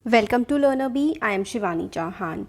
Welcome to learner B. I am Shivani Chauhan.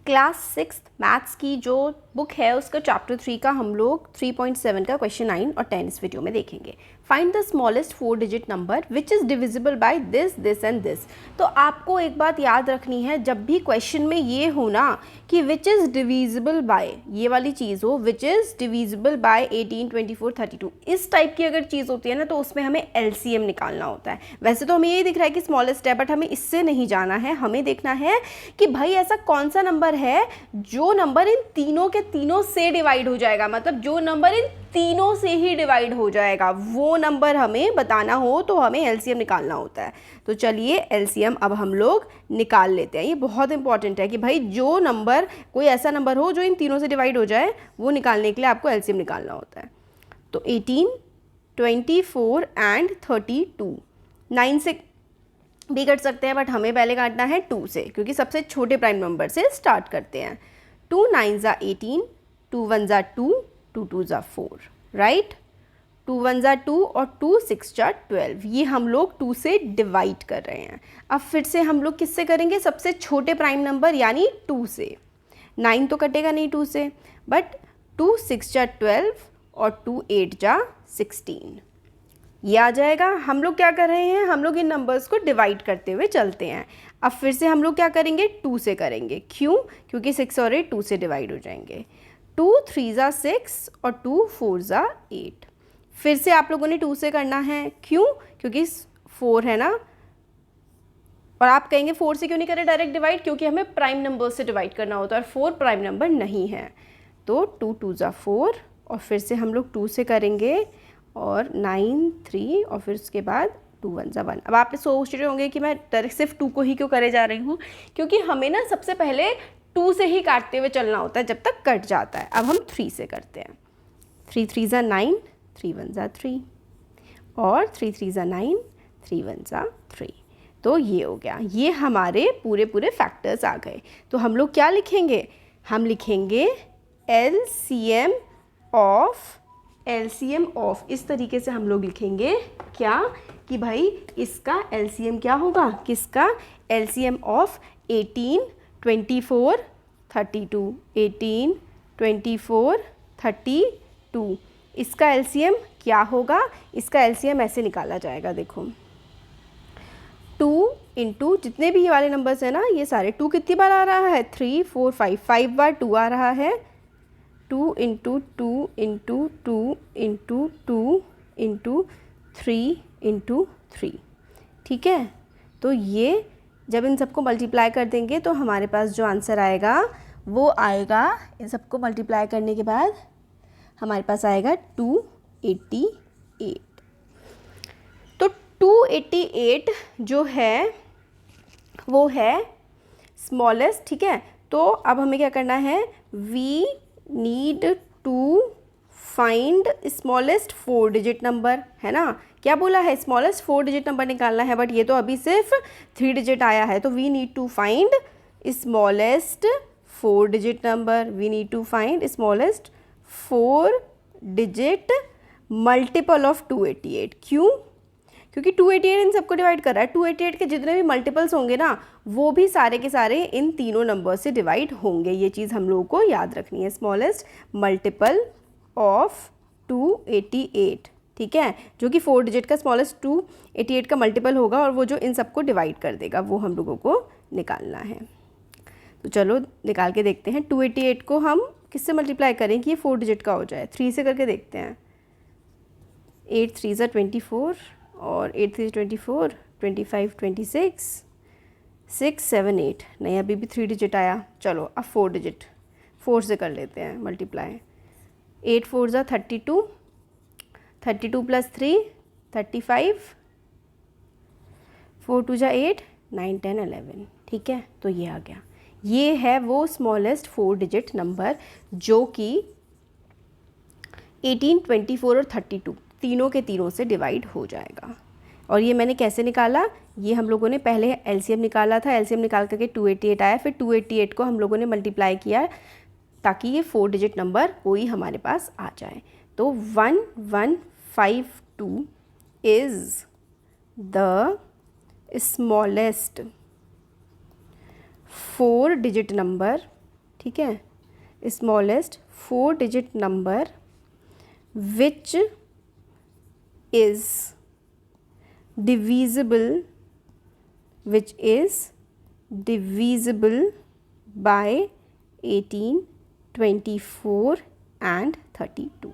Class 6 maths की जो book है उसका चैप्टर 3 का हम लोग 3.7 का क्वेश्चन 9 और 10 इस वीडियो में देखेंगे। Find the smallest 4 digit number which is divisible by this this and this. तो आपको एक बात याद रखनी है, जब भी क्वेश्चन में ये हो ना कि विच इज़ डिविजिबल बाय, ये वाली चीज़ हो विच इज़ डिविजिबल बाय 18, 24, 32, इस टाइप की अगर चीज़ होती है ना तो उसमें हमें LCM निकालना होता है। वैसे तो हमें ये दिख रहा है कि स्मॉलेस्ट है, बट हमें इससे नहीं जाना है। हमें देखना है कि भाई ऐसा कौन सा नंबर है जो नंबर इन तीनों के तीनों से डिवाइड हो जाएगा, मतलब जो नंबर इन तीनों से ही डिवाइड हो जाएगा वो नंबर हमें बताना हो तो हमें LCM निकालना होता है। तो चलिए LCM अब हम लोग निकाल लेते हैं। ये बहुत इंपॉर्टेंट है कि भाई जो नंबर, कोई ऐसा नंबर हो जो इन तीनों से डिवाइड हो जाए, वो निकालने के लिए आपको LCM निकालना होता है। तो 18, 24 एंड 32 9 से भी कट सकते हैं, बट हमें पहले काटना है 2 से, क्योंकि सबसे छोटे प्राइम नंबर से स्टार्ट करते हैं। 2 9 ज़ा 18, 2 1 ज़ा 2, 2 2 ज़ा 4, राइट। 2 1 ज़ा 2 और 2 6 ज़ा 12, ये हम लोग 2 से डिवाइड कर रहे हैं। अब फिर से हम लोग किससे करेंगे? सबसे छोटे प्राइम नंबर यानी 2 से। 9 तो कटेगा नहीं 2 से, बट 2 6 ज़ा 12 और 2 8 ज़ा 16, ये आ जाएगा। हम लोग क्या कर रहे हैं, हम लोग इन नंबर्स को डिवाइड करते हुए चलते हैं। अब फिर से हम लोग क्या करेंगे? 2 से करेंगे। क्यों? क्योंकि 6 और 8 2 से डिवाइड हो जाएंगे। 2 3 ज़ा 6 और 2 4 ज़ा 8। फिर से आप लोगों ने 2 से करना है। क्यों? क्योंकि 4 है ना। और आप कहेंगे 4 से क्यों नहीं करें डायरेक्ट डिवाइड? क्योंकि हमें प्राइम नंबर से डिवाइड करना होता है और 4 प्राइम नंबर नहीं है। तो 2 2 ज़ा 4 और फिर से हम लोग 2 से करेंगे और 9 3 और फिर उसके बाद 2 1 ज़ा 1। अब आप सोच रहे होंगे कि मैं डायरेक्ट सिर्फ 2 को ही क्यों करे जा रही हूँ, क्योंकि हमें ना सबसे पहले 2 से ही काटते हुए चलना होता है जब तक कट जाता है। अब हम 3 से करते हैं। 3 3 ज़ा 9, 3 1 ज़ा 3 और 3 3 ज़ा 9, 3 1 ज़ा 3। तो ये हो गया, ये हमारे पूरे पूरे फैक्टर्स आ गए। तो हम लोग क्या लिखेंगे? हम लिखेंगे LCM ऑफ इस तरीके से हम लोग लिखेंगे। क्या कि भाई इसका LCM क्या होगा? किसका? LCM ऑफ 18 24 32, 18 24 32, इसका LCM क्या होगा? इसका LCM ऐसे निकाला जाएगा, देखो 2 इंटू जितने भी ये वाले नंबर्स हैं ना, ये सारे 2 कितनी बार आ रहा है? 3 4 5 बार 2 आ रहा है। 2 into 2 into 2 into 2 into 3 into 3, ठीक है। तो ये जब इन सबको मल्टीप्लाई कर देंगे तो हमारे पास जो आंसर आएगा वो आएगा, इन सबको मल्टीप्लाई करने के बाद हमारे पास आएगा 288। तो 288 जो है वो है स्मॉलेस्ट, ठीक है। तो अब हमें क्या करना है? We need to find smallest 4 digit number, है ना। क्या बोला है? स्मॉलेस्ट 4 डिजिट नंबर निकालना है, बट ये तो अभी सिर्फ 3 डिजिट आया है। तो we need to find smallest 4 digit number. We need to find smallest 4 digit multiple of 288। क्यों? क्योंकि 288 इन सबको डिवाइड कर रहा है। 288 के जितने भी मल्टीपल्स होंगे ना, वो भी सारे के सारे इन तीनों नंबर से डिवाइड होंगे। ये चीज़ हम लोगों को याद रखनी है। स्मॉलेस्ट मल्टीपल ऑफ 288, ठीक है, जो कि 4 डिजिट का स्मॉलेस्ट 288 का मल्टीपल होगा और वो जो इन सबको डिवाइड कर देगा वो हम लोगों को निकालना है। तो चलो निकाल के देखते हैं। 288 को हम किससे मल्टीप्लाई करें कि ये 4 डिजिट का हो जाए? 3 से करके देखते हैं। 8 3 ज़ा 24 और 8 3 24, 25 26, 6 7 8, नहीं अभी भी 3 डिजिट आया। चलो अब 4 डिजिट 4 से कर लेते हैं मल्टीप्लाई। 8 4 ज़ा 32, 32 प्लस 3 35, 4 2 ज़ा 8, 9 10 11, ठीक है। तो ये आ गया, ये है वो स्मॉलेस्ट 4 डिजिट नंबर जो कि 18 24 और 32 तीनों के तीनों से डिवाइड हो जाएगा। और ये मैंने कैसे निकाला? ये हम लोगों ने पहले LCM निकाला था। LCM निकाल करके 288 आया, फिर 288 को हम लोगों ने मल्टीप्लाई किया ताकि ये 4 डिजिट नंबर कोई हमारे पास आ जाए। तो 1152 is the smallest 4 digit number, ठीक है, smallest 4 digit number which is divisible by 18, 24 and 32।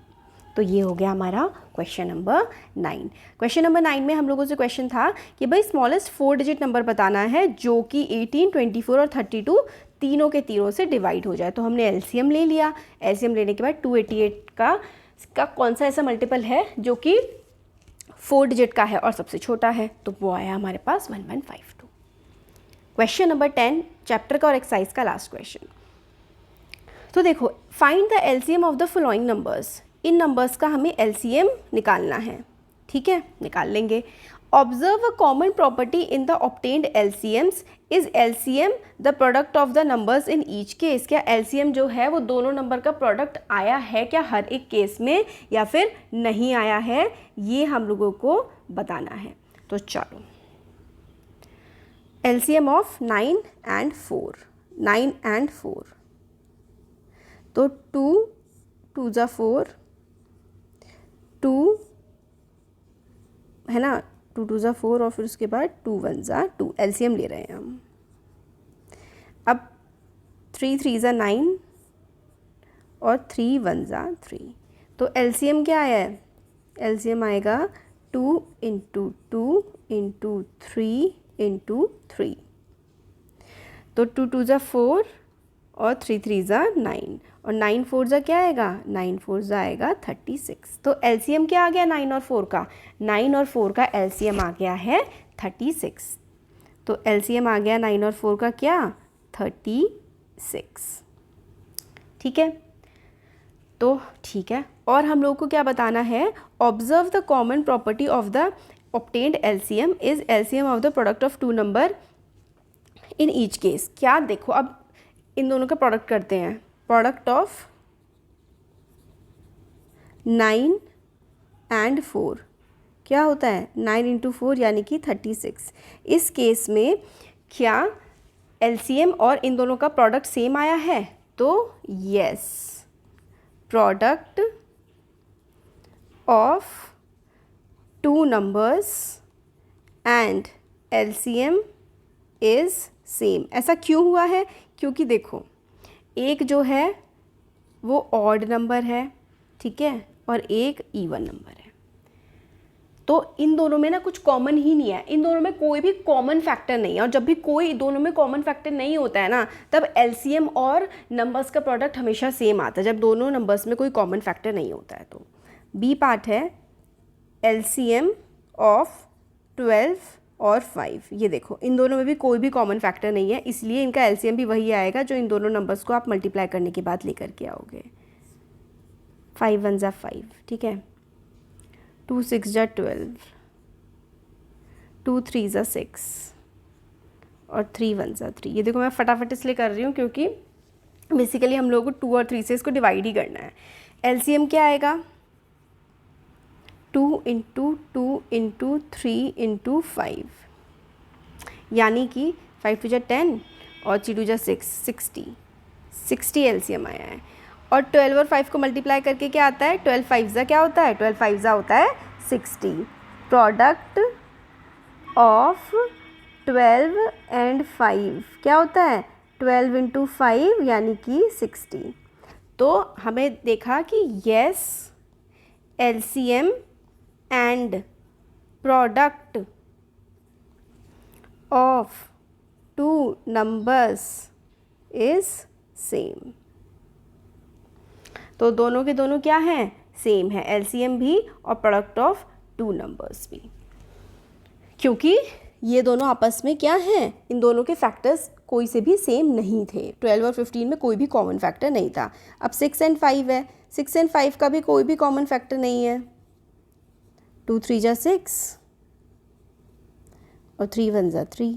तो ये हो गया हमारा क्वेश्चन नंबर 9। क्वेश्चन नंबर 9 में हम लोगों से क्वेश्चन था कि भाई स्मॉलेस्ट 4 डिजिट नंबर बताना है जो कि 18, 24 और 32 तीनों के तीनों से डिवाइड हो जाए। तो हमने एलसीएम ले लिया। एलसीएम लेने के बाद 288 का कौन सा ऐसा मल्टीपल है जो कि 4 डिजिट का है और सबसे छोटा है, तो वो आया हमारे पास 1152। क्वेश्चन नंबर 10 चैप्टर का और एक्सरसाइज का लास्ट क्वेश्चन। तो देखो, find the LCM of the following numbers. इन नंबर्स का हमें एलसीएम निकालना है, ठीक है, निकाल लेंगे। Observe a common property in the obtained LCMs. Is LCM the product of the numbers in each case. क्या एलसीएम जो है वो दोनों नंबर का प्रोडक्ट आया है क्या हर एक केस में, या फिर नहीं आया है, ये हम लोगों को बताना है। तो चलो, एलसीएम ऑफ 9 and 4, 9 and 4, तो 2 2 ज़ा 4, 2 है ना, 2 2 ज़ा 4 और फिर उसके बाद 2 1 ज़ा 2, एलसीएम ले रहे हैं हम। अब 3 3 ज़ा 9 और 3 1 ज़ा 3, तो एलसीएम क्या आया है, एलसीएम आएगा 2 इंटू 2 इंटू 3 इंटू 3, तो 2 2 ज़ा 4 और 3 3 ज़ा 9 और 9 4 ज़ा क्या आएगा, 9 4 ज़ा आएगा 36। तो एलसीएम क्या आ गया 9 और 4 का, 9 और 4 का एलसीएम आ गया है 36। तो एलसीएम आ गया 9 और 4 का क्या, 36, ठीक है। तो ठीक है, और हम लोग को क्या बताना है, observe the common property of the obtained LCM is LCM of the product of two number in each case। क्या देखो, अब इन दोनों का प्रोडक्ट करते हैं, प्रोडक्ट ऑफ 9 and 4 क्या होता है, 9 इंटू 4 यानी कि 36। इस केस में क्या LCM और इन दोनों का प्रोडक्ट सेम आया है, तो yes, product of 2 numbers and LCM is same। ऐसा क्यों हुआ है, क्योंकि देखो, एक जो है वो ऑड नंबर है, ठीक है, और एक इवन नंबर है, तो इन दोनों में ना कुछ कॉमन ही नहीं है, इन दोनों में कोई भी कॉमन फैक्टर नहीं है। और जब भी कोई दोनों में कॉमन फैक्टर नहीं होता है ना, तब एलसीएम और नंबर्स का प्रोडक्ट हमेशा सेम आता है, जब दोनों नंबर्स में कोई कॉमन फैक्टर नहीं होता है। तो बी पार्ट है एलसीएम ऑफ 12 और 5। ये देखो, इन दोनों में भी कोई भी कॉमन फैक्टर नहीं है, इसलिए इनका एलसीएम भी वही आएगा जो इन दोनों नंबर्स को आप मल्टीप्लाई करने के बाद लेकर के आओगे। 5 1 ज़ा 5, ठीक है, 2 6 ज़ा 12, 2 3 ज़ा 6 और 3 1 ज़ा 3। ये देखो, मैं फटाफट इसलिए कर रही हूँ क्योंकि बेसिकली हम लोगों को 2 और 3 से इसको डिवाइड ही करना है। एलसीएम क्या आएगा, 2 इंटू 2 इंटू 3 इंटू 5, यानी कि 5 2 ज़ा 10 और 3 2 ज़ा 6, 60 एलसीएम आया है। और 12 और 5 को मल्टीप्लाई करके क्या आता है, 12 5 ज़ा क्या होता है, 12 5 ज़ा होता है 60। प्रोडक्ट ऑफ 12 एंड 5 क्या होता है, 12 इंटू 5 यानी कि 60। तो हमें देखा कि yes, LCM and product of 2 numbers is same। तो दोनों के दोनों क्या हैं, सेम है, एलसीएम भी और प्रोडक्ट ऑफ 2 नंबर्स भी, क्योंकि ये दोनों आपस में क्या हैं, इन दोनों के फैक्टर्स कोई से भी सेम नहीं थे। 12 और 15 में कोई भी कॉमन फैक्टर नहीं था। अब 6 and 5 है, 6 and 5 का भी कोई भी कॉमन फैक्टर नहीं है। 2 3 ज़ा 6 और 3 1 ज़ा 3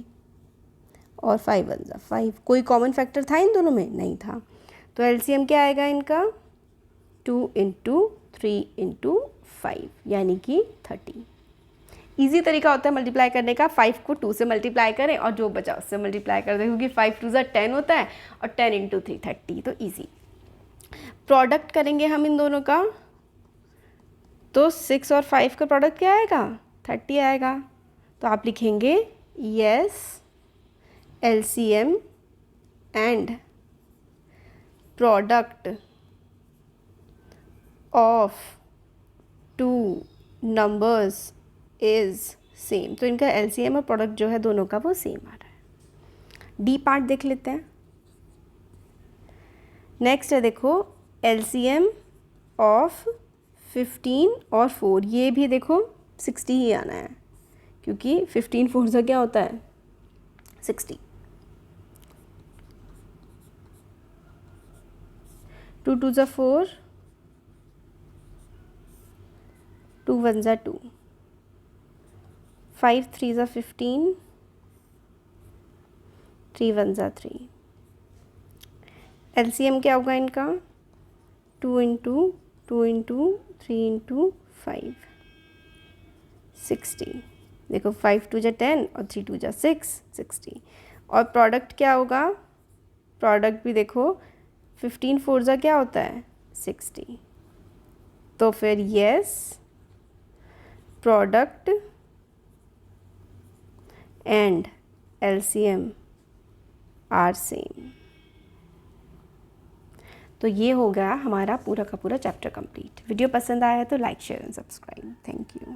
और 5 1 ज़ा 5, कोई कॉमन फैक्टर था इन दोनों में, नहीं था। तो एलसीएम क्या आएगा इनका, 2 इंटू 3 इंटू 5 यानी कि 30। इजी तरीका होता है मल्टीप्लाई करने का, 5 को 2 से मल्टीप्लाई करें और जो बचा उससे मल्टीप्लाई कर दें, क्योंकि 5 2 ज़ा 10 होता है और 10 इंटू 3 30, तो ईजी। प्रोडक्ट करेंगे हम इन दोनों का, तो 6 और 5 का प्रोडक्ट क्या आएगा, 30 आएगा। तो आप लिखेंगे yes LCM and product of 2 numbers is same. तो इनका LCM और प्रोडक्ट जो है दोनों का वो सेम आ रहा है। डी पार्ट देख लेते हैं। नेक्स्ट है देखो LCM ऑफ 15 और 4, ये भी देखो 60 ही आना है, क्योंकि 15 4 से क्या होता है 60। 2 2 ज़ा 4, 2 1 ज़ा 2, 5 3 ज़ा 15, 3 1 ज़ा 3। LCM क्या होगा इनका, 2 इंटू 2 इंटू 3 इंटू 5, 60। देखो 5 2 ज़ा 10 और 3 2 ज़ा 6, 60। और प्रोडक्ट क्या होगा, प्रोडक्ट भी देखो 15 4 ज़ा क्या होता है 60। तो फिर yes product and LCM are same. तो ये हो गया हमारा पूरा का पूरा चैप्टर कंप्लीट। वीडियो पसंद आया है तो like share and subscribe. Thank you.